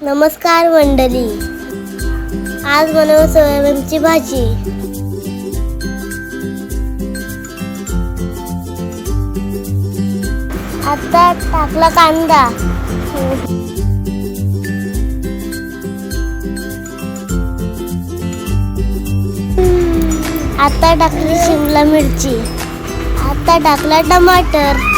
नमस्कार मंडळी, आज बनवू सोयाबीनची भाजी. आता टाकला कांदा, आता टाकली शिमला मिरची, आता टाकला टमाटर,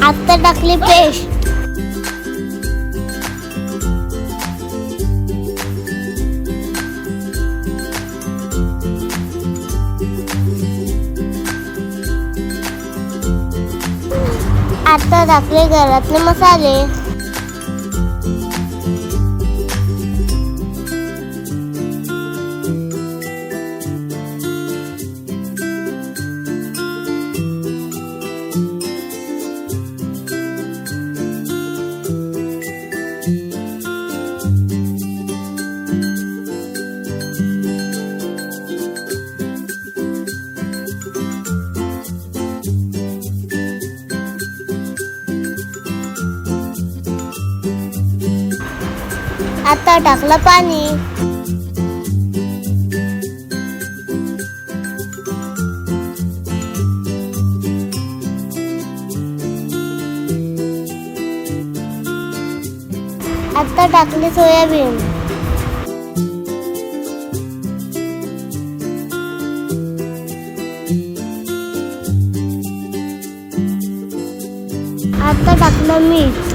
आता टाकली पेस्ट, आता टाकले घरातले मसाले, आता टाकला पाणी, आता टाकले सोयाबीन, आता टाकलं मीठ,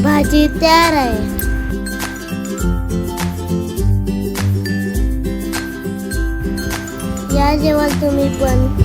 भाजी तयार आहे. या जेवण तुम्ही पण.